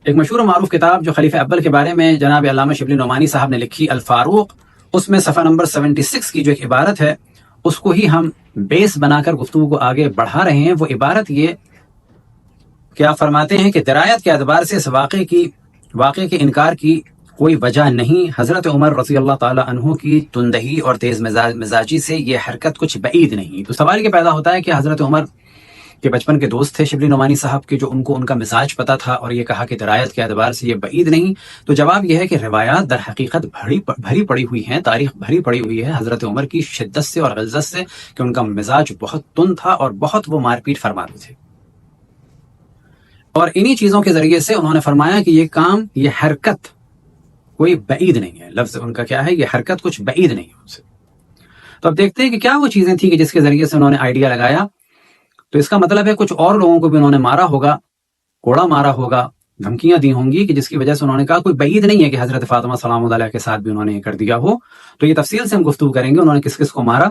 ایک مشہور و معروف کتاب جو خلیفہ اول کے بارے میں جناب علامہ شبلی نعمانی صاحب نے لکھی الفاروق، اس میں صفحہ نمبر 76 کی جو ایک عبارت ہے اس کو ہی ہم بیس بنا کر گفتگو کو آگے بڑھا رہے ہیں۔ وہ عبارت یہ کہ آپ فرماتے ہیں کہ درایت کے اعتبار سے اس واقعے کے انکار کی کوئی وجہ نہیں۔ حضرت عمر رضی اللہ تعالی عنہ کی تندہی اور تیز مزاجی سے یہ حرکت کچھ بعید نہیں۔ تو سوال یہ پیدا ہوتا ہے کہ حضرت عمر کے بچپن کے دوست تھے شبلی نعمانی صاحب کے، جو ان کا مزاج پتہ تھا اور یہ کہا کہ درایت کے اعتبار سے یہ بعید نہیں۔ تو جواب یہ ہے کہ روایات در حقیقت بھری پڑی ہوئی ہیں، تاریخ بھری پڑی ہوئی ہے حضرت عمر کی شدت سے اور غلظت سے، کہ ان کا مزاج بہت تند تھا اور بہت وہ مار پیٹ فرماتے تھے، اور انہی چیزوں کے ذریعے سے انہوں نے فرمایا کہ یہ کام، یہ حرکت کوئی بعید نہیں ہے۔ لفظ ان کا کیا ہے؟ یہ حرکت کچھ بعید نہیں ہے ان سے۔ تو اب دیکھتے ہیں کہ کیا وہ چیزیں تھیں کہ جس کے ذریعے سے انہوں نے آئیڈیا لگایا۔ تو اس کا مطلب ہے کچھ اور لوگوں کو بھی انہوں نے مارا ہوگا، کوڑا مارا ہوگا، دھمکیاں دی ہوں گی، کہ جس کی وجہ سے انہوں نے کہا کوئی بعید نہیں ہے کہ حضرت فاطمہ سلام اللہ علیہ کے ساتھ بھی انہوں نے یہ کر دیا ہو۔ تو یہ تفصیل سے ہم گفتگو کریں گے انہوں نے کس کس کو مارا۔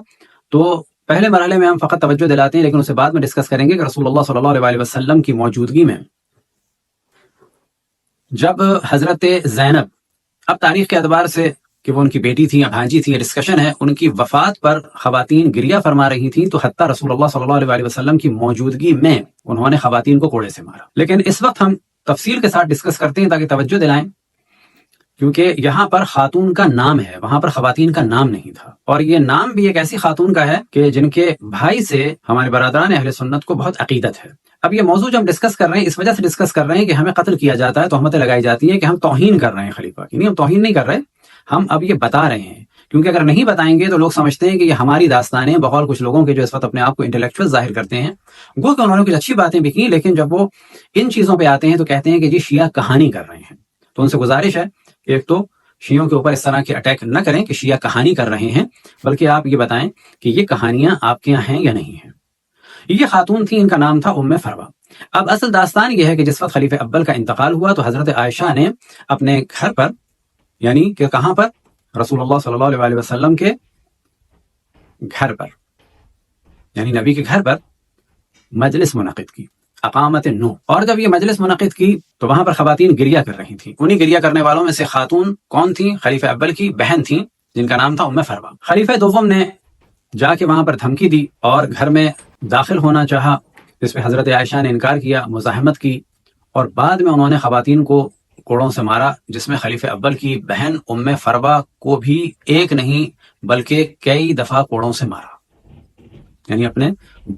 تو پہلے مرحلے میں ہم فقط توجہ دلاتے ہیں، لیکن اسے بعد میں ڈسکس کریں گے کہ رسول اللہ صلی اللہ علیہ وسلم کی موجودگی میں جب حضرت زینب، اب تاریخ کے اعتبار سے کہ وہ ان کی بیٹی تھی یا بھانجی تھی، یہ ڈسکشن ہے، ان کی وفات پر خواتین گریہ فرما رہی تھیں، تو حتیٰ رسول اللہ صلی اللہ علیہ وسلم کی موجودگی میں انہوں نے خواتین کو کوڑے سے مارا۔ لیکن اس وقت ہم تفصیل کے ساتھ ڈسکس کرتے ہیں تاکہ توجہ دلائیں، کیونکہ یہاں پر خاتون کا نام ہے، وہاں پر خواتین کا نام نہیں تھا، اور یہ نام بھی ایک ایسی خاتون کا ہے کہ جن کے بھائی سے ہمارے برادران اہل سنت کو بہت عقیدت ہے۔ اب یہ موضوع جو ہم ڈسکس کر رہے ہیں اس وجہ سے ڈسکس کر رہے ہیں کہ ہمیں قتل کیا جاتا ہے، تہمتیں لگائی جاتی ہیں کہ ہم توہین کر رہے ہیں خلیفہ کی۔ نہیں، ہم توہین نہیں کر رہے، ہم اب یہ بتا رہے ہیں، کیونکہ اگر نہیں بتائیں گے تو لوگ سمجھتے ہیں کہ یہ ہماری داستانیں، بقول کچھ لوگوں کے جو اس وقت اپنے آپ کو انٹلیکچوئل ظاہر کرتے ہیں، گو کہ انہوں نے کچھ اچھی باتیں بھی کی، لیکن جب وہ ان چیزوں پہ آتے ہیں تو کہتے ہیں کہ جی شیعہ کہانی کر رہے ہیں۔ تو ان سے گزارش ہے کہ ایک تو شیعوں کے اوپر اس طرح کے اٹیک نہ کریں کہ شیعہ کہانی کر رہے ہیں، بلکہ آپ یہ بتائیں کہ یہ کہانیاں آپ کے یہاں ہیں یا نہیں ہیں۔ یہ خاتون تھی، ان کا نام تھا ام فروا۔ اب اصل داستان یہ ہے کہ جس وقت خلیفہ اول کا انتقال ہوا تو حضرت عائشہ نے اپنے گھر پر، یعنی کہ کہاں پر؟ رسول اللہ صلی اللہ علیہ وسلم کے گھر پر، یعنی نبی کے گھر پر مجلس منعقد کی، اقامت نو۔ اور جب یہ مجلس منعقد کی تو وہاں پر خواتین گریہ کر رہی تھیں۔ انہی گریہ کرنے والوں میں سے خاتون کون تھیں؟ خلیفہ اول کی بہن تھیں جن کا نام تھا ام فروا۔ خلیفہ دوم نے جا کے وہاں پر دھمکی دی اور گھر میں داخل ہونا چاہا، جس پہ حضرت عائشہ نے انکار کیا، مزاحمت کی، اور بعد میں انہوں نے خواتین کو کوڑوں سے مارا، جس میں خلیفہ اول کی بہن ام فروا کو بھی ایک نہیں بلکہ کئی دفعہ کوڑوں سے مارا، یعنی اپنے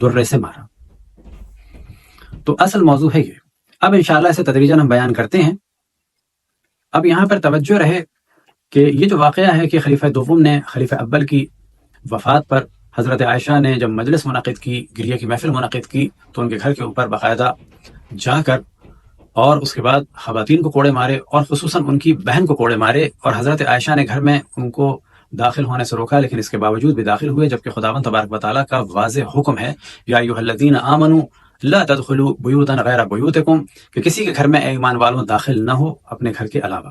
درے سے مارا۔ تو اصل موضوع ہے یہ۔ اب انشاءاللہ اسے تدریجاً ہم بیان کرتے ہیں۔ اب یہاں پر توجہ رہے کہ یہ جو واقعہ ہے کہ خلیفہ دوم نے خلیفہ اول کی وفات پر حضرت عائشہ نے جب مجلس منعقد کی، گریہ کی محفل منعقد کی، تو ان کے گھر کے اوپر باقاعدہ جا کر اور اس کے بعد خواتین کو کوڑے مارے، اور خصوصاً ان کی بہن کو کوڑے مارے، اور حضرت عائشہ نے گھر میں ان کو داخل ہونے سے روکا، لیکن اس کے باوجود بھی داخل ہوئے، جبکہ خداوند تبارک و تعالیٰ کا واضح حکم ہے، یا ایھا الذین آمنوا لا تدخلوا بیوتا غیر بیوتکم، کہ کسی کے گھر میں اے ایمان والوں داخل نہ ہو اپنے گھر کے علاوہ۔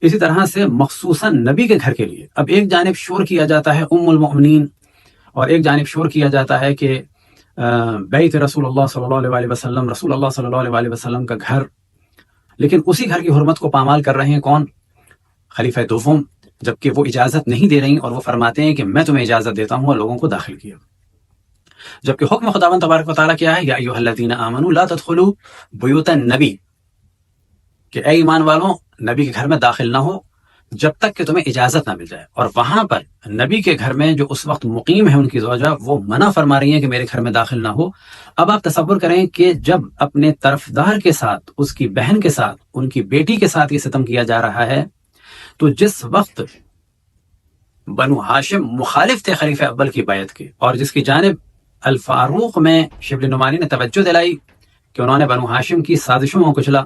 اسی طرح سے مخصوصاً نبی کے گھر کے لیے اب ایک جانب شور کیا جاتا ہے ام المؤمنین، اور ایک جانب شور کیا جاتا ہے کہ بیت رسول اللہ صلی اللہ علیہ وسلم، رسول اللہ صلی اللہ علیہ وسلم کا گھر، لیکن اسی گھر کی حرمت کو پامال کر رہے ہیں کون؟ خلیفہ دوم، جبکہ وہ اجازت نہیں دے رہی، اور وہ فرماتے ہیں کہ میں تمہیں اجازت دیتا ہوں، اور لوگوں کو داخل کیا، جبکہ حکم خداوند تبارک و تعالیٰ کیا ہے؟ یا ایھا الذین آمنوا لا تدخلوا بیوت النبی، کہ اے ایمان والوں نبی کے گھر میں داخل نہ ہو جب تک کہ تمہیں اجازت نہ مل جائے۔ اور وہاں پر نبی کے گھر میں جو اس وقت مقیم ہے ان کی زوجہ، وہ منع فرما رہی ہیں کہ میرے گھر میں داخل نہ ہو۔ اب آپ تصور کریں کہ جب اپنے طرفدار کے ساتھ، اس کی بہن کے ساتھ، ان کی بیٹی کے ساتھ یہ ستم کیا جا رہا ہے، تو جس وقت بنو ہاشم مخالف تھے خلیفہ اول کی بیعت کے، اور جس کی جانب الفاروق میں شبلی نعمانی نے توجہ دلائی کہ انہوں نے بنو ہاشم کی سازشوں کو کچلا،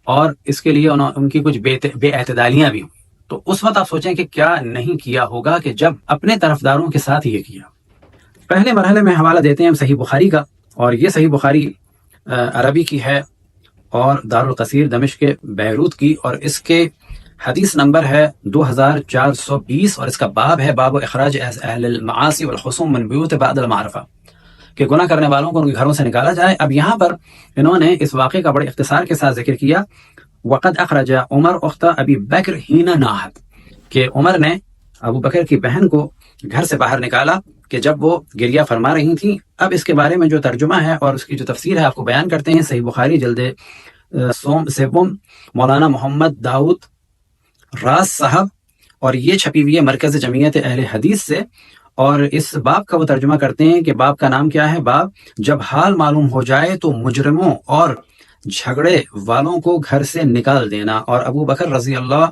اور اس کے لیے ان کی کچھ بے اعتدالیاں بھی ہوئی، تو اس وقت آپ سوچیں کہ کیا نہیں کیا ہوگا کہ جب اپنے طرفداروں کے ساتھ یہ کیا۔ پہلے مرحلے میں حوالہ دیتے ہیں ہم صحیح بخاری کا، اور یہ صحیح بخاری عربی کی ہے اور دارالقصیر دمشق کے بیروت کی، اور اس کے حدیث نمبر ہے 2420، اور اس کا باب ہے باب اخراج اہل المعاصی والخصوم من بیوت بعد المعرفہ، کہ گناہ کرنے والوں کو ان کے گھروں سے نکالا جائے۔ اب یہاں پر انہوں نے اس واقعے کا بڑے اختصار کے ساتھ ذکر کیا، وقد اخرج عمر اخت ابی بکر حین ناحت، کہ عمر نے ابو بکر کی بہن کو گھر سے باہر نکالا کہ جب وہ گریہ فرما رہی تھیں۔ اب اس کے بارے میں جو ترجمہ ہے اور اس کی جو تفسیر ہے آپ کو بیان کرتے ہیں۔ صحیح بخاری جلد سوم مولانا محمد داؤد راز صاحب، اور یہ چھپی ہوئی ہے مرکز جمعیت اہل حدیث سے، اور اس باب کا وہ ترجمہ کرتے ہیں کہ باب کا نام کیا ہے؟ باب جب حال معلوم ہو جائے تو مجرموں اور جھگڑے والوں کو گھر سے نکال دینا۔ اور ابو بکر رضی اللہ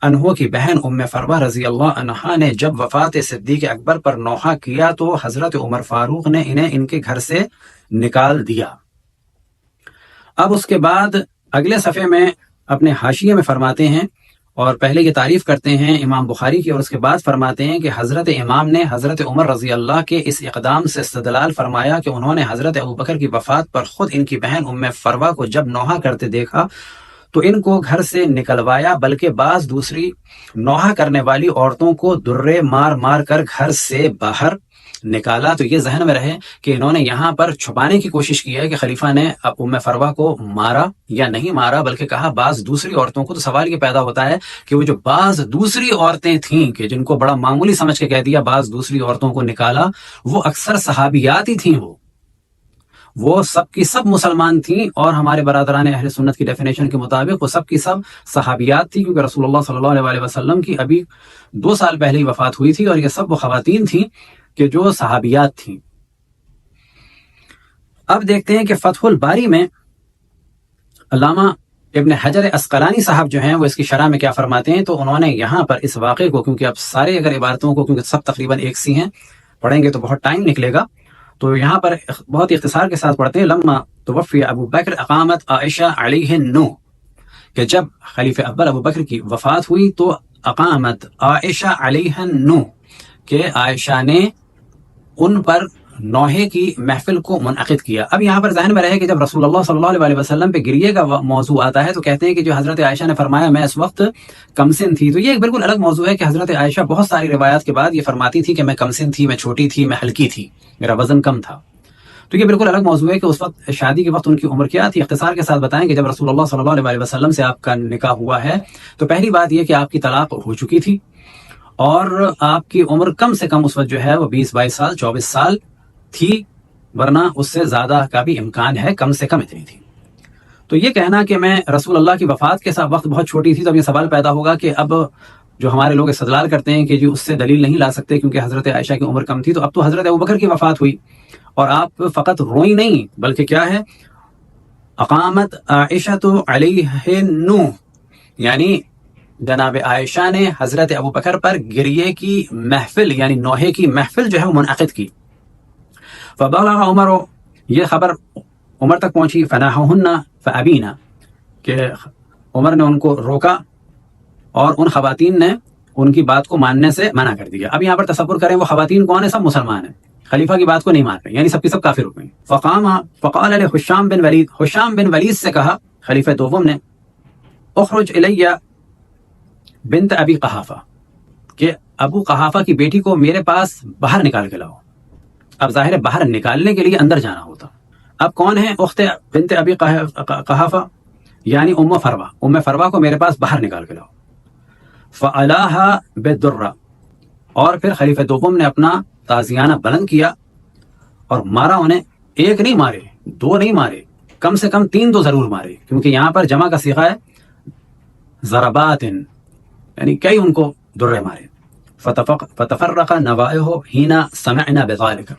عنہ کی بہن ام فروہ رضی اللہ عنہا نے جب وفات صدیق اکبر پر نوحہ کیا تو حضرت عمر فاروق نے انہیں ان کے گھر سے نکال دیا۔ اب اس کے بعد اگلے صفحے میں اپنے حاشیے میں فرماتے ہیں، اور پہلے یہ تعریف کرتے ہیں امام بخاری کی، اور اس کے بعد فرماتے ہیں کہ حضرت امام نے حضرت عمر رضی اللہ کے اس اقدام سے استدلال فرمایا کہ انہوں نے حضرت ابوبکر کی وفات پر خود ان کی بہن ام فروہ کو جب نوحہ کرتے دیکھا تو ان کو گھر سے نکلوایا، بلکہ بعض دوسری نوحہ کرنے والی عورتوں کو درے مار مار کر گھر سے باہر نکالا۔ تو یہ ذہن میں رہے کہ انہوں نے یہاں پر چھپانے کی کوشش کی ہے کہ خلیفہ نے ام فروہ کو مارا یا نہیں مارا، بلکہ کہا بعض دوسری عورتوں کو۔ تو سوال یہ پیدا ہوتا ہے کہ وہ جو بعض دوسری عورتیں تھیں کہ جن کو بڑا معمولی سمجھ کے کہہ دیا بعض دوسری عورتوں کو نکالا، وہ اکثر صحابیات ہی تھیں، وہ سب کی سب مسلمان تھیں، اور ہمارے برادران اہل سنت کی ڈیفینیشن کے مطابق وہ سب کی سب صحابیات تھیں، کیونکہ رسول اللہ صلی اللہ علیہ وسلم کی ابھی 2 سال پہلے ہی وفات ہوئی تھی، اور یہ سب وہ خواتین تھیں کہ جو صحابیات تھیں۔ اب دیکھتے ہیں کہ فتح الباری میں علامہ ابن حجر عسقلانی صاحب جو ہیں وہ اس کی شرح میں کیا فرماتے ہیں۔ تو انہوں نے یہاں پر اس واقعے کو، کیونکہ اب سارے اگر عبارتوں کو، کیونکہ سب تقریباً ایک سی ہیں، پڑھیں گے تو بہت ٹائم نکلے گا، تو یہاں پر بہت اختصار کے ساتھ پڑھتے ہیں۔ لما توفی ابو بکر اقامت عائشہ علیہ النو، کہ جب خلیفہ اول ابو بکر کی وفات ہوئی تو اقامت عائشہ علیہ النو، کہ عائشہ نے ان پر نوحے کی محفل کو منعقد کیا۔ اب یہاں پر ذہن میں رہے کہ جب رسول اللہ صلی اللہ علیہ وسلم پہ گریے کا موضوع آتا ہے تو کہتے ہیں کہ جو حضرت عائشہ نے فرمایا میں اس وقت کمسن تھی، تو یہ ایک بالکل الگ موضوع ہے کہ حضرت عائشہ بہت ساری روایات کے بعد یہ فرماتی تھی کہ میں کمسن تھی، میں چھوٹی تھی، میں ہلکی تھی، میرا وزن کم تھا۔ تو یہ بالکل الگ موضوع ہے کہ اس وقت شادی کے وقت ان کی عمر کیا تھی۔ اختصار کے ساتھ بتائیں کہ جب رسول اللہ صلی اللہ علیہ وسلم سے آپ کا نکاح ہوا ہے تو پہلی بات یہ کہ آپ کی طلاق ہو چکی تھی، اور آپ کی عمر کم سے کم اس وقت جو ہے وہ 20-22 سال 24 سال تھی، ورنہ اس سے زیادہ کا بھی امکان ہے، کم سے کم اتنی تھی۔ تو یہ کہنا کہ میں رسول اللہ کی وفات کے ساتھ وقت بہت چھوٹی تھی، تو اب یہ سوال پیدا ہوگا کہ اب جو ہمارے لوگ استدلال کرتے ہیں کہ جی اس سے دلیل نہیں لا سکتے کیونکہ حضرت عائشہ کی عمر کم تھی، تو اب تو حضرت ابوبکر کی وفات ہوئی اور آپ فقط روئی نہیں بلکہ کیا ہے، اقامت عائشہ علیہ نو، یعنی جناب عائشہ نے حضرت ابوبکر پر گریے کی محفل یعنی نوحے کی محفل جو ہے وہ منعقد کی۔ فبلغ عمر، یہ خبر عمر تک پہنچی، فناحہن فابینا، کہ عمر نے ان کو روکا اور ان خواتین نے ان کی بات کو ماننے سے منع کر دیا۔ اب یہاں پر تصور کریں وہ خواتین کون ہیں؟ سب مسلمان ہیں، خلیفہ کی بات کو نہیں مان رہے، یعنی سب کی سب کافر ہو گئیں۔ فقال حشام بن ولید، حشام بن ولید سے کہا خلیفہ دوم نے، اخرج الیہ بنت ابی قحافہ، کہ ابو قحافہ کی بیٹی کو میرے پاس باہر نکال کے لاؤ۔ اب ظاہر ہے باہر نکالنے کے لیے اندر جانا ہوتا۔ اب کون ہے اخت بنت ابی قحافہ؟ یعنی ام فروہ، ام فروہ کو میرے پاس باہر نکال کے لاؤ۔ فعلاها بالدرہ، اور پھر خلیفہ دوم نے اپنا تازیانہ بلند کیا اور مارا انہیں، ایک نہیں مارے، 2 نہیں مارے، کم سے کم 3 تو ضرور مارے، کیونکہ یہاں پر جمع کا صیغہ ہے ضربات، یعنی کئی ان کو درے مارے۔ فتفرق نوائہ حین سمعنا بذلک،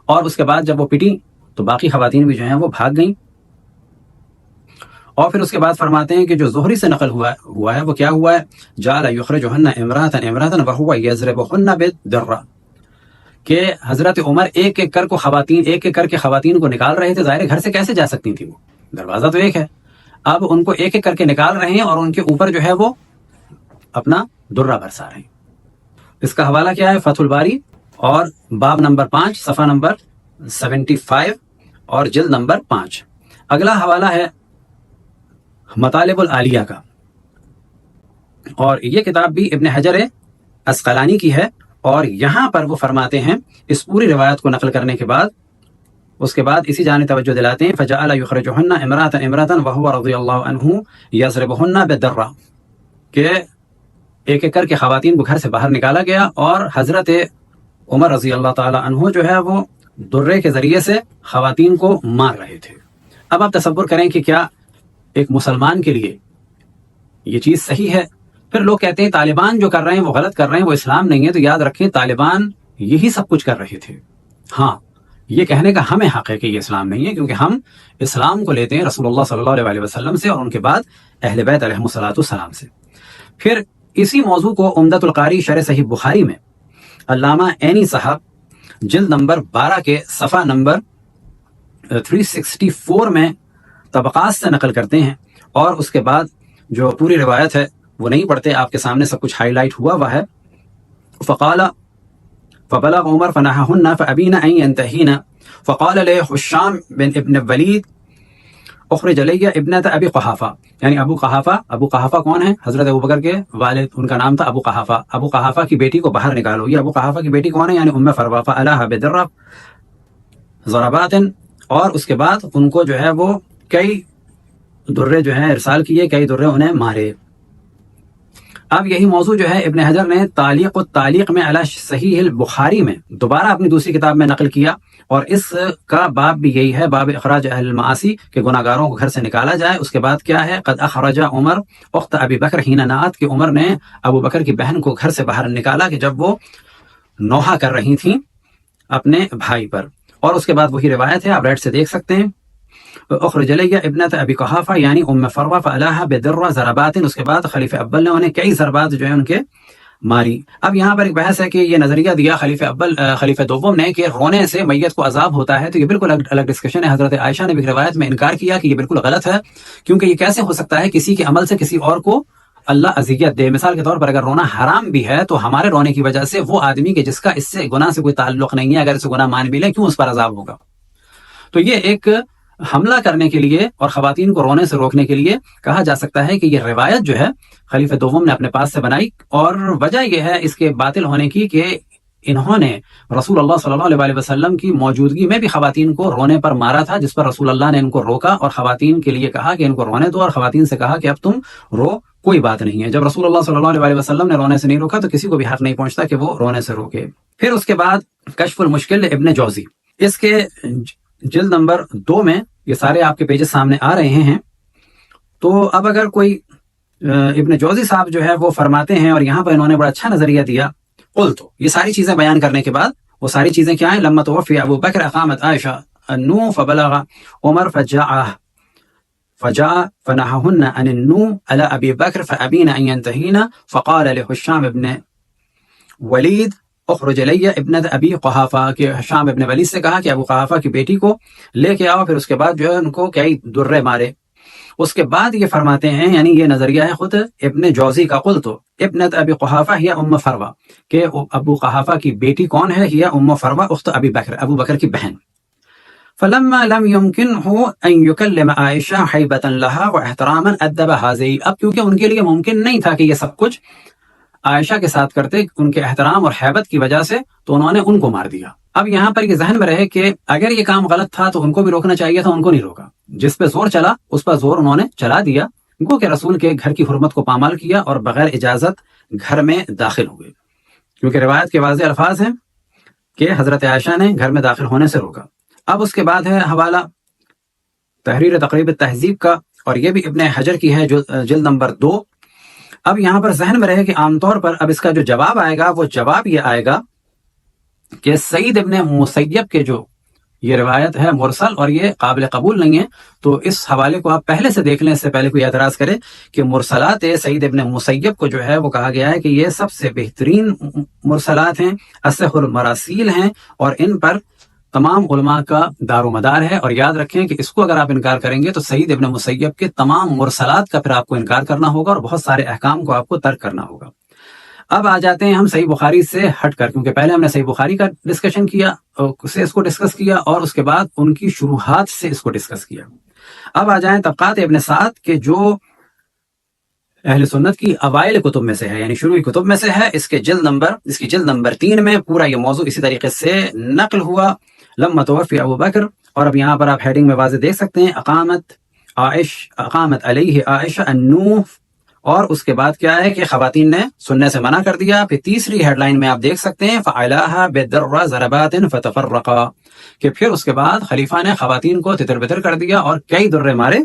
اور اس کے بعد جب وہ پٹی تو باقی خواتین بھی جو ہیں وہ بھاگ گئیں۔ اور پھر اس کے بعد فرماتے ہیں کہ جو زہری سے نقل ہوا ہے وہ کیا ہوا ہے، جعل یخرجہن امراۃ وہو یضربہن بالدرہ، کہ حضرت عمر ایک ایک کر کے خواتین کو نکال رہے تھے۔ ظاہر گھر سے کیسے جا سکتی تھی، وہ دروازہ تو ایک ہے، اب ان کو ایک ایک کر کے نکال رہے ہیں اور ان کے اوپر جو ہے وہ اپنا درہ برسا رہے ہیں۔ اس کا حوالہ کیا ہے؟ فتح الباری اور باب نمبر 5 صفحہ نمبر 75 اور جلد نمبر 5۔ اگلا حوالہ ہے مطالب العالیہ کا، اور یہ کتاب بھی ابن حجر عسقلانی کی ہے، اور یہاں پر وہ فرماتے ہیں اس پوری روایت کو نقل کرنے کے بعد اس کے بعد اسی جانب توجہ دلاتے ہیں فجعل یخرجهن امرأة امرأة وهو رضی اللہ عنہ یضربهن بالدرہ، کہ ایک ایک کر کے خواتین کو گھر سے باہر نکالا گیا اور حضرت عمر رضی اللہ تعالی عنہ جو ہے وہ درے کے ذریعے سے خواتین کو مار رہے تھے۔ اب آپ تصور کریں کہ کیا ایک مسلمان کے لیے یہ چیز صحیح ہے؟ پھر لوگ کہتے ہیں طالبان جو کر رہے ہیں وہ غلط کر رہے ہیں، وہ اسلام نہیں ہے۔ تو یاد رکھیں طالبان یہی سب کچھ کر رہے تھے۔ ہاں، یہ کہنے کا ہمیں حق ہے کہ یہ اسلام نہیں ہے، کیونکہ ہم اسلام کو لیتے ہیں رسول اللہ صلی اللہ علیہ وسلم سے اور ان کے بعد اہل بیت علیہم الصلوۃ والسلام سے۔ پھر اسی موضوع کو عمدۃ القاری شرح صحیح بخاری میں علامہ عینی صاحب جلد نمبر 12 کے صفحہ نمبر 364 میں طبقات سے نقل کرتے ہیں، اور اس کے بعد جو پوری روایت ہے وہ نہیں پڑھتے، آپ کے سامنے سب کچھ ہائی لائٹ ہوا ہے۔ فقال فبلغ عمر فنههن فابين ان ينتهين فقال له هشام بن ابن ولید اخرج لي ابنة ابی قحافہ، یعنی ابو قحافہ کون ہے؟ حضرت ابوبکر کے والد، ان کا نام تھا ابو قحافہ کی بیٹی کو باہر نکالو۔ یہ ابو قحافہ کی بیٹی کون ہے؟ یعنی ام فروہ۔ فعلها بدر ضربات، اور اس کے بعد ان کو جو ہے وہ کئی درے جو ہیں ارسال کیے، کئی درے انہیں مارے۔ اب یہی موضوع جو ہے ابن حجر نے تعلیق التعلیق میں علی صحیح البخاری میں دوبارہ اپنی دوسری کتاب میں نقل کیا، اور اس کا باب بھی یہی ہے، باب اخراج اہل المعاصی، کہ گناہ گاروں کو گھر سے نکالا جائے۔ اس کے بعد کیا ہے؟ قد اخرج عمر اخت ابی بکر حین نعت، کہ عمر نے ابو بکر کی بہن کو گھر سے باہر نکالا کہ جب وہ نوحہ کر رہی تھیں اپنے بھائی پر۔ اور اس کے بعد وہی روایت ہے، آپ ریٹ سے دیکھ سکتے ہیں، اخرج لی ابنۃ ابی قحافہ یعنی ام فروہ فعلها بدر ضربات، اس کے بعد خلیفہ اول نے انہیں کئی ضربات جو ہے ان کے ماری۔ اب یہاں پر ایک بحث ہے کہ یہ نظریہ دیا خلیفہ دوم نے کہ رونے سے میت کو عذاب ہوتا ہے، تو یہ بالکل الگ ڈسکشن ہے۔ حضرت عائشہ نے بھی روایت میں انکار کیا کہ یہ بالکل غلط ہے، کیونکہ یہ کیسے ہو سکتا ہے کسی کے عمل سے کسی اور کو اللہ اذیت دے۔ مثال کے طور پر اگر رونا حرام بھی ہے تو ہمارے رونے کی وجہ سے وہ آدمی کہ جس کا اس سے گناہ سے کوئی تعلق نہیں ہے، اگر اسے گناہ مان بھی لے، کیوں اس پر عذاب ہوگا؟ تو یہ ایک حملہ کرنے کے لیے اور خواتین کو رونے سے روکنے کے لیے کہا جا سکتا ہے کہ یہ روایت جو ہے خلیفہ دوم نے اپنے پاس سے بنائی، اور وجہ یہ ہے اس کے باطل ہونے کی کہ انہوں نے رسول اللہ صلی اللہ علیہ وسلم کی موجودگی میں بھی خواتین کو رونے پر مارا تھا، جس پر رسول اللہ نے ان کو روکا اور خواتین کے لیے کہا کہ ان کو رونے دو، اور خواتین سے کہا کہ اب تم رو، کوئی بات نہیں ہے۔ جب رسول اللہ صلی اللہ علیہ وسلم نے رونے سے نہیں روکا تو کسی کو بھی حق نہیں پہنچتا کہ وہ رونے سے روکے۔ پھر اس کے بعد کشف المشکل ابن جوزی، اس کے جلد نمبر 2 میں یہ سارے آپ کے پیجز سامنے آ رہے ہیں۔ تو اب اگر کوئی ابن جوزی صاحب جو ہے وہ فرماتے ہیں، اور یہاں پر انہوں نے بڑا اچھا نظریہ دیا، قلت، یہ ساری چیزیں بیان کرنے کے بعد وہ ساری چیزیں کیا ہیں؟ لما توفی ابو بکر اقامت عائشہ النو فبلغ عمر فجاء فنههن عن النو على ابی بکر فابین ان ينتهين فقال لهشام ابن ولید اخرج لی ابنۃ ابی قحافہ، کہ ہشام ابن ولید سے کہا کہ ابو قحافہ کی بیٹی کو لے کے آؤ۔ پھر اس کے بعد جو ہے ان کو کئی درے مارے۔ اس کے بعد یہ فرماتے ہیں، یعنی یہ نظریہ ہے خود ابن جوزی کا، قلت ابنۃ ابی قحافہ ہی ام فروہ، کہ ابو قحافہ کی بیٹی کون ہے؟ ہی ام فروہ اخت ابی بکر، ابو بکر کی بہن۔ فلما لم يمكنه ان يكلم عائشہ حیبۃ لها واحتراما ادب هذه، اب کیونکہ ان کے لیے ممکن نہیں تھا کہ یہ سب کچھ عائشہ کے ساتھ کرتے، ان کے احترام اور حیبت کی وجہ سے، تو انہوں نے ان کو مار دیا۔ اب یہاں پر یہ ذہن میں رہے کہ اگر یہ کام غلط تھا تو ان کو بھی روکنا چاہیے تھا، ان کو نہیں روکا۔ جس پہ زور چلا اس پر زور انہوں نے چلا دیا، گو کہ رسول کے گھر کی حرمت کو پامال کیا اور بغیر اجازت گھر میں داخل ہوئے، کیونکہ روایت کے واضح الفاظ ہیں کہ حضرت عائشہ نے گھر میں داخل ہونے سے روکا۔ اب اس کے بعد ہے حوالہ تحریر تقریب تہذیب کا، اور یہ بھی ابن حجر کی ہے، جو جلد نمبر 2۔ اب یہاں پر ذہن میں رہے کہ عام طور پر اب اس کا جو جواب آئے گا وہ جواب یہ آئے گا کہ سعید ابن مسیب کے جو یہ روایت ہے مرسل اور یہ قابل قبول نہیں ہے، تو اس حوالے کو آپ پہلے سے دیکھ لیں، اس سے پہلے کوئی اعتراض کرے کہ مرسلات سعید ابن مسیب کو جو ہے وہ کہا گیا ہے کہ یہ سب سے بہترین مرسلات ہیں، اصح المراسیل ہیں، اور ان پر تمام علماء کا دار و مدار ہے۔ اور یاد رکھیں کہ اس کو اگر آپ انکار کریں گے تو سعید ابن مسیب کے تمام مرسلات کا پھر آپ کو انکار کرنا ہوگا، اور بہت سارے احکام کو آپ کو ترک کرنا ہوگا۔ اب آ جاتے ہیں ہم صحیح بخاری سے ہٹ کر، کیونکہ پہلے ہم نے صحیح بخاری کا ڈسکشن کیا، اس کو ڈسکس کیا، اور اس کے بعد ان کی شروحات سے اس کو ڈسکس کیا۔ اب آ جائیں طبقات ابن سعد کے، جو اہل سنت کی اوائل کتب میں سے ہے، یعنی شروعی کتب میں سے ہے۔ اس کی جلد نمبر 3 میں پورا یہ موضوع اسی طریقے سے نقل ہوا۔ لما توفی ابو بکر اور اب یہاں پر آپ ہیڈنگ میں واضح دیکھ سکتے ہیں اقامت علیہ عائشہ النوح، اور اس کے بعد کیا ہے کہ خواتین نے سننے سے منع کر دیا۔ پھر تیسری ہیڈ لائن میں آپ دیکھ سکتے ہیں فعلاها بالدر ضربات فتفرقا، کہ پھر اس کے بعد خلیفہ نے خواتین کو تتر بتر کر دیا اور کئی درے مارے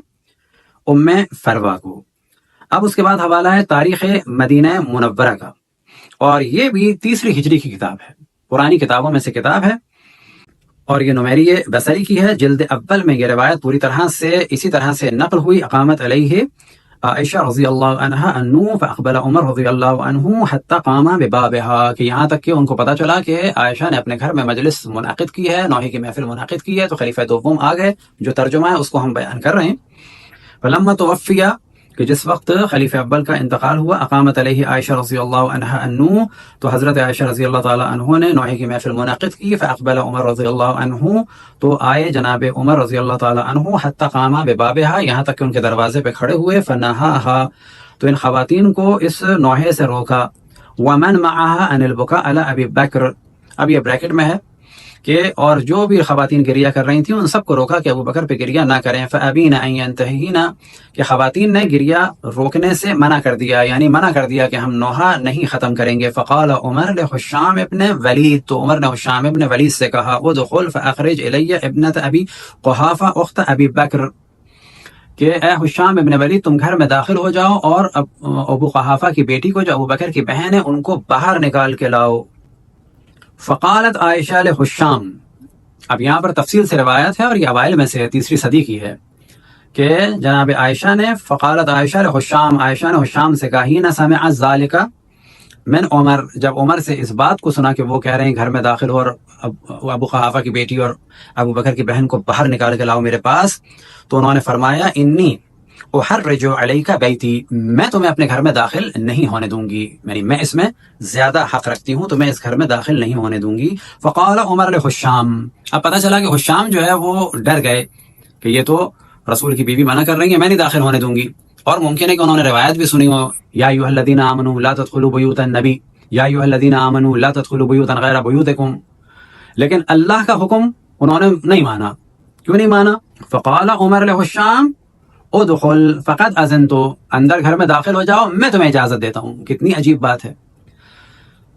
ام فروا کو۔ اب اس کے بعد حوالہ ہے تاریخ مدینہ منورہ کا، اور یہ بھی تیسری ہجری کی کتاب ہے، پرانی کتابوں میں سے کتاب ہے، اور یہ نمیری بصری کی ہے، جلد اول میں یہ روایت پوری طرح سے اسی طرح سے نقل ہوئی۔ اقامت علیہ عائشہ رضی اللہ عنہ انو فاقبل عمر رضی اللہ عنہ حتی قام ببابها، کہ یہاں تک کہ ان کو پتا چلا کہ عائشہ نے اپنے گھر میں مجلس منعقد کی ہے، نوحے کی محفل منعقد کی ہے، تو خلیفہ دوم آ گئے۔ جو ترجمہ ہے اس کو ہم بیان کر رہے ہیں۔ فلما توفیہ، کہ جس وقت خلیفہ اول کا انتقال ہوا، اقامت علیہ عائشہ رضی اللہ عنہ انو، تو حضرت عائشہ رضی اللہ تعالی عنہ نے نوحے کی محفل منعقد کی۔ فاقبل عمر رضی اللہ عنہ، تو آئے جناب عمر رضی اللہ تعالی عنہ حتی قام ببابها، یہاں تک کہ ان کے دروازے پہ کھڑے ہوئے۔ فنہاها، تو ان خواتین کو اس نوحے سے روکا۔ ومن معها عن البكاء على ابی بکر، اب یہ بریکٹ میں ہے کہ اور جو بھی خواتین گریہ کر رہی تھیں ان سب کو روکا کہ ابو بکر پہ گریہ نہ کریں۔ فابین ان ينتهين، کہ خواتین نے گریہ روکنے سے منع کر دیا، یعنی منع کر دیا کہ ہم نوحہ نہیں ختم کریں گے۔ فقال عمر لحشام ابن ولید، تو عمر نے حشام ابن ولید سے کہا ادخل فاخرج الی ابنۃ ابی قحافہ اخت ابی بکر، کہ اے حشام ابن ولید تم گھر میں داخل ہو جاؤ اور ابو قحافہ کی بیٹی کو جو ابو بکر کی بہن ہے ان کو باہر نکال کے لاؤ۔ فقالت عائشہ لحشام، اب یہاں پر تفصیل سے روایت ہے اور یہ اوائل میں سے تیسری صدی کی ہے کہ جناب عائشہ نے فقالت عائشہ لحشام، عائشہ نے حشام سے کہا حین سمع ذالک من عمر، جب عمر سے اس بات کو سنا کہ وہ کہہ رہے ہیں گھر میں داخل ہو اور ابو قحافہ کی بیٹی اور ابو بکر کی بہن کو باہر نکال کے لاؤ میرے پاس، تو انہوں نے فرمایا انی احرج علیک بیتی، میں تمہیں اپنے گھر میں داخل نہیں ہونے دوں گی، یعنی میں اس میں زیادہ حق رکھتی ہوں، تو میں اس گھر میں داخل نہیں ہونے دوں گی۔ فقال عمر لحشام، اب پتہ چلا کہ حشام جو ہے وہ ڈر گئے کہ یہ تو رسول کی بیوی منع کر رہی ہے، میں نہیں داخل ہونے دوں گی، اور ممکن ہے کہ انہوں نے روایت بھی سنی ہو یا ایھا الذین آمنوا لا تدخلوا بیوت النبی یا ایھا الذین آمنوا لا تدخلوا بیوتا غیر بیوتکم، لیکن اللہ کا حکم انہوں نے نہیں مانا۔ کیوں نہیں مانا؟ فقال عمر لحشام ادخل فقد اذنت، اندر گھر میں داخل ہو جاؤ میں تمہیں اجازت دیتا ہوں۔ کتنی عجیب بات ہے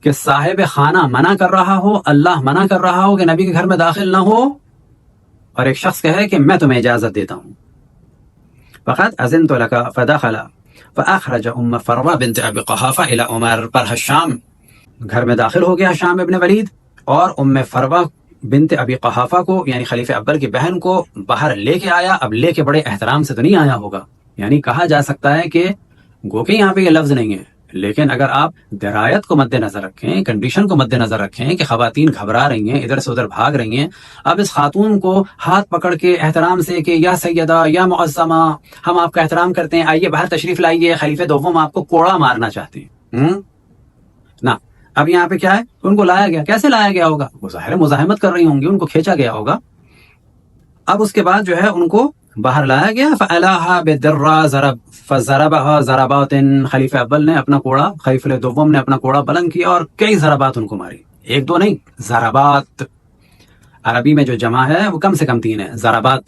کہ صاحب خانہ منع کر رہا ہو، اللہ منع کر رہا ہو کہ نبی کے گھر میں داخل نہ ہو، اور ایک شخص کہے کہ میں تمہیں اجازت دیتا ہوں۔ فقد اذنت لك فدخل فاخرج ام فروہ بنت ابی قحافہ الى عمر، پر حشام گھر میں داخل ہو گیا، حشام ابن ولید، اور ام فروہ بنت ابی قحافہ کو یعنی خلیفہ اول کی بہن کو باہر لے کے آیا۔ اب لے کے بڑے احترام سے تو نہیں آیا ہوگا، یعنی کہا جا سکتا ہے کہ گو کہ یہاں پہ یہ لفظ نہیں ہے، لیکن اگر آپ درایت کو مد نظر رکھیں، کنڈیشن کو مد نظر رکھیں کہ خواتین گھبرا رہی ہیں، ادھر سے ادھر بھاگ رہی ہیں، اب اس خاتون کو ہاتھ پکڑ کے احترام سے کہ یا سیدہ یا معظمہ ہم آپ کا احترام کرتے ہیں، آئیے باہر تشریف لائیے، خلیفہ دوم آپ کو کوڑا مارنا چاہتے ہیں نہ۔ اب یہاں پہ کیا ہے، ان کو لایا گیا، کیسے لایا گیا ہوگا؟ وہ ظاہر مزاحمت کر رہی ہوں گی، ان کو کھینچا گیا ہوگا۔ اب اس کے بعد جو ہے ان کو باہر لایا گیا۔ فعلاها بالدر فضربها ضربات، خلیفہ اول نے اپنا کوڑا، خلیفہ دوم نے اپنا کوڑا بلند کیا اور کئی ضربات ان کو ماری، ایک دو نہیں، ضربات۔ عربی میں جو جمع ہے وہ کم سے کم 3 ہے، ضربات۔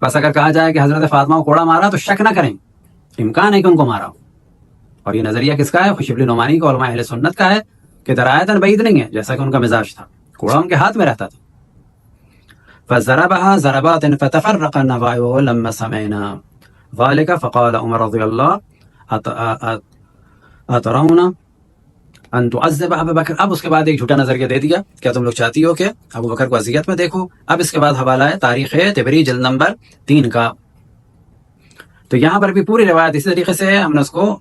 بس اگر کہا جائے کہ حضرت فاطمہ کو کوڑا مارا تو شک نہ کریں، امکان ہے کہ ان کو مارا ہو۔ اور یہ نظریہ کس کا ہے؟ شبلی نعمانی کا، علماء اہل سنت کا ہے کہ درایتاً بعید نہیں ہے، جیسا کہ ان کا مزاج تھا، کوڑا ان کے ہاتھ میں رہتا تھا۔ فضربها ضربات فتفرق النواء لما سمعنا ذلك فقال عمر رضی اللہ اترون ان تعذب ابا بکر، اب اس کے بعد ایک جھوٹا نظریہ دے دیا، کیا تم لوگ چاہتی ہو کہ ابو بکر کو اذیت میں دیکھو؟ اب اس کے بعد حوالہ ہے تاریخ طبری جلد نمبر 3 کا، تو یہاں پر بھی پوری روایت اسی طریقے سے ہم نے اس کو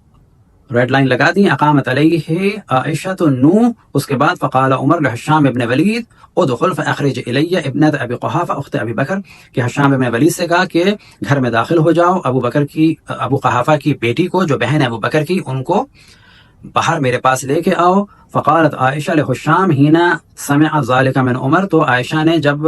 ریڈ لائن لگا دی۔ اقامت علیہ عائشہ نوح، اس کے بعد فقال عمر لحشام ابن ولید ادخل فاخرج الی ابنۃ ابی قحافہ اخت ابی بکر، کہ حشام ابن ولید سے کہا کہ گھر میں داخل ہو جاؤ، ابو قحافہ کی بیٹی کو جو بہن ہے ابو بکر کی، ان کو باہر میرے پاس لے کے آؤ۔ فقالت عائشہ لحشام حين سمع ذلك من عمر، تو عائشہ نے جب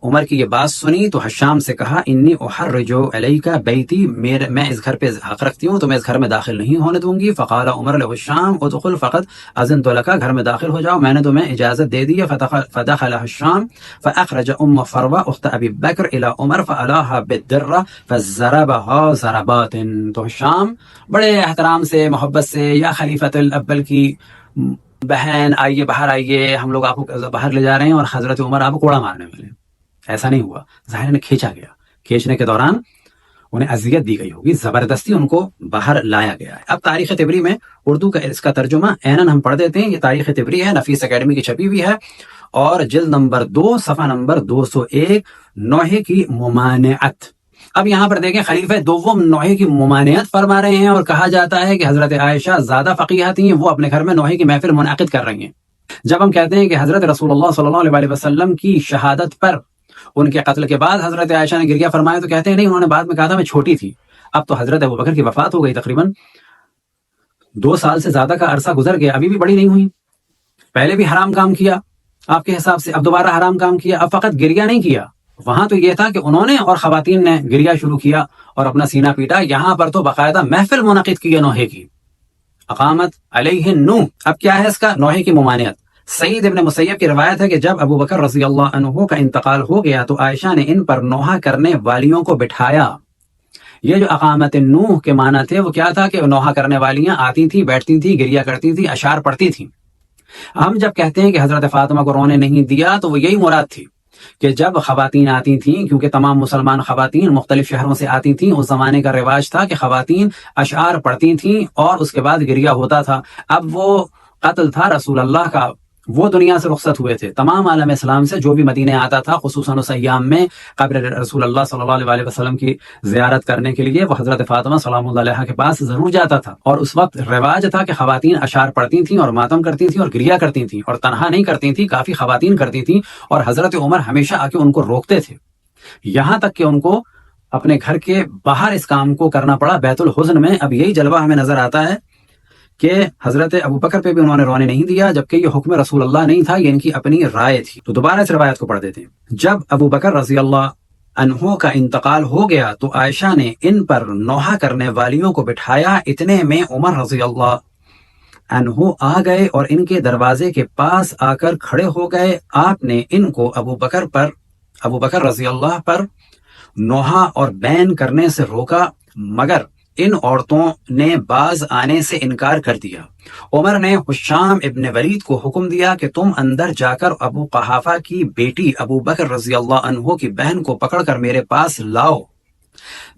عمر کی یہ بات سنی تو حشام سے کہا انی احرج علیک بیتی، میں اس گھر پہ حق رکھتی ہوں، تو میں اس گھر میں داخل نہیں ہونے دوں گی۔ فقال عمر لحشام ادخل فقد اذنت لك، گھر میں داخل ہو جاؤ، میں نے تمہیں اجازت دے دی ہے۔ فدخل حشام فاخرج ام فروہ اخت ابی بکر الى عمر فالاها بالدرہ فضربها ضربات، تو حشام بڑے احترام سے محبت سے، یا خلیفۃ الاول کی بہن آئیے، باہر آئیے، ہم لوگ آپ کو باہر لے جا رہے ہیں، اور حضرت عمر آپ کو کوڑا مارنے والے۔ ایسا نہیں ہوا، ظاہر نے کھینچا گیا، کھینچنے کے دوران انہیں اذیت دی گئی ہوگی، زبردستی ان کو باہر لایا گیا ہے۔ اب تاریخ طبری میں اردو کا اس کا ترجمہ عیناً ہم پڑھ دیتے ہیں، یہ تاریخ طبری ہے، نفیس اکیڈمی کی چھپی ہوئی ہے، اور جلد نمبر 2 صفحہ نمبر 201، نوحے کی ممانعت۔ اب یہاں پر دیکھیں، خلیفہ دوم نوحے کی ممانعت فرما رہے ہیں، اور کہا جاتا ہے کہ حضرت عائشہ زیادہ فقیہ تھیں، وہ اپنے گھر میں نوحے کی محفل منعقد کر رہی ہیں۔ جب ہم کہتے ہیں کہ حضرت رسول اللہ صلی اللہ علیہ وسلم کی شہادت پر، ان کے قتل کے بعد حضرت عائشہ نے گریہ فرمایا، تو کہتے ہیں نہیں، انہوں نے بعد میں کہا تھا میں چھوٹی تھی۔ اب تو حضرت ابوبکر کی وفات ہو گئی، تقریباً 2 سال سے زیادہ کا عرصہ گزر گیا، ابھی بھی بڑی نہیں ہوئی۔ پہلے بھی حرام کام کیا آپ کے حساب سے، اب دوبارہ حرام کام کیا، اب فقط گریہ نہیں کیا۔ وہاں تو یہ تھا کہ انہوں نے اور خواتین نے گریہ شروع کیا اور اپنا سینہ پیٹا، یہاں پر تو باقاعدہ محفل منعقد کی ہے نوحے کی، اقامت علیہ النوح۔ اب کیا ہے اس کا؟ نوحے کی ممانعت۔ سعید ابن مسیب کی روایت ہے کہ جب ابو بکر رضی اللہ عنہ کا انتقال ہو گیا تو عائشہ نے ان پر نوحہ کرنے والیوں کو بٹھایا۔ یہ جو اقامت النوح کے معنی تھے وہ کیا تھا کہ نوحہ کرنے والیاں آتی تھیں، بیٹھتی تھیں، گریہ کرتی تھیں، اشعار پڑھتی تھیں۔ ہم جب کہتے ہیں کہ حضرت فاطمہ کو رونے نہیں دیا تو وہ یہی مراد تھی کہ جب خواتین آتی تھیں، کیونکہ تمام مسلمان خواتین مختلف شہروں سے آتی تھیں، اس زمانے کا رواج تھا کہ خواتین اشعار پڑھتی تھیں اور اس کے بعد گریہ ہوتا تھا۔ اب وہ قتل تھا رسول اللہ کا، وہ دنیا سے رخصت ہوئے تھے، تمام عالم اسلام سے جو بھی مدینے آتا تھا، خصوصاً اس ایام میں قبر رسول اللہ صلی اللہ علیہ وسلم کی زیارت کرنے کے لیے، وہ حضرت فاطمہ سلام اللہ علیہا کے پاس ضرور جاتا تھا، اور اس وقت رواج تھا کہ خواتین اشعار پڑھتی تھیں اور ماتم کرتی تھیں اور گریہ کرتی تھیں، اور تنہا نہیں کرتی تھیں، کافی خواتین کرتی تھیں، اور حضرت عمر ہمیشہ آ کے ان کو روکتے تھے، یہاں تک کہ ان کو اپنے گھر کے باہر اس کام کو کرنا پڑا بیت الحزن میں۔ اب یہی جلوہ ہمیں نظر آتا ہے کہ حضرت ابو بکر پہ بھی انہوں نے رونے نہیں دیا، جبکہ یہ حکم رسول اللہ نہیں تھا، یہ ان کی اپنی رائے تھی۔ تو دوبارہ اس روایت کو پڑھ دیتے ہیں۔ جب ابو بکر رضی اللہ عنہ کا انتقال ہو گیا تو عائشہ نے ان پر نوحہ کرنے والیوں کو بٹھایا، اتنے میں عمر رضی اللہ عنہ آ گئے اور ان کے دروازے کے پاس آ کر کھڑے ہو گئے۔ آپ نے ان کو ابو بکر رضی اللہ پر نوحہ اور بین کرنے سے روکا، مگر ان عورتوں نے باز آنے سے انکار کر دیا۔ عمر نے حشام ابن ولید کو حکم دیا کہ تم اندر جا کر ابو قحافہ کی بیٹی ابو بکر رضی اللہ عنہ کی بہن کو پکڑ کر میرے پاس لاؤ۔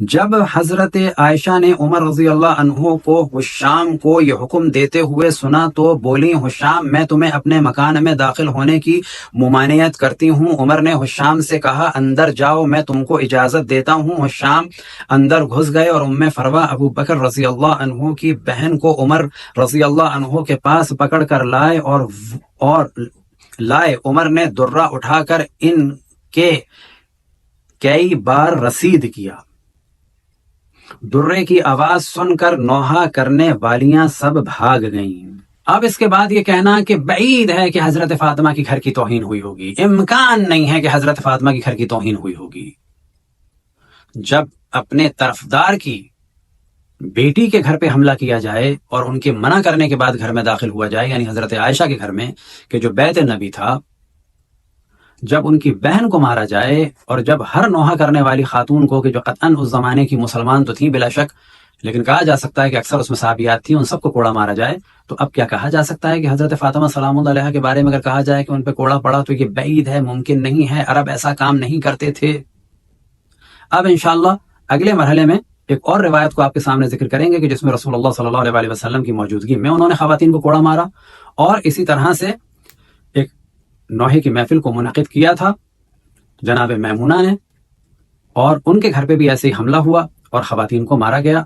جب حضرت عائشہ نے عمر رضی اللہ عنہ کو حشام کو یہ حکم دیتے ہوئے سنا تو بولی، حشام میں تمہیں اپنے مکان میں داخل ہونے کی ممانعت کرتی ہوں۔ عمر نے حشام سے کہا اندر جاؤ، میں تم کو اجازت دیتا ہوں۔ حشام اندر گھس گئے اور ام فروہ ابو بکر رضی اللہ عنہ کی بہن کو عمر رضی اللہ عنہ کے پاس پکڑ کر لائے اور عمر نے درہ اٹھا کر ان کے کئی بار رسید کیا۔ درے کی آواز سن کر نوحہ کرنے والیاں سب بھاگ گئیں۔ اب اس کے بعد یہ کہنا کہ بعید ہے کہ حضرت فاطمہ کی گھر کی توہین ہوئی ہوگی، امکان نہیں ہے کہ حضرت فاطمہ کی گھر کی توہین ہوئی ہوگی۔ جب اپنے طرفدار کی بیٹی کے گھر پہ حملہ کیا جائے اور ان کے منع کرنے کے بعد گھر میں داخل ہوا جائے، یعنی حضرت عائشہ کے گھر میں کہ جو بیت نبی تھا، جب ان کی بہن کو مارا جائے، اور جب ہر نوحہ کرنے والی خاتون کو کہ جو قطعاً اس زمانے کی مسلمان تو تھیں بلا شک، لیکن کہا جا سکتا ہے کہ اکثر اس میں صحابیات تھیں، ان سب کو کوڑا مارا جائے، تو اب کیا کہا جا سکتا ہے کہ حضرت فاطمہ سلام اللہ علیہا کے بارے میں اگر کہا جائے کہ ان پہ کوڑا پڑا تو یہ بعید ہے، ممکن نہیں ہے، عرب ایسا کام نہیں کرتے تھے۔ اب انشاءاللہ اگلے مرحلے میں ایک اور روایت کو آپ کے سامنے ذکر کریں گے کہ جس میں رسول اللہ صلی اللہ علیہ وسلم کی موجودگی میں انہوں نے خواتین کو کوڑا مارا، اور اسی طرح سے ایک نوحے کی محفل کو منعقد کیا تھا جناب میمونہ نے، اور ان کے گھر پہ بھی ایسے ہی حملہ ہوا اور خواتین کو مارا گیا،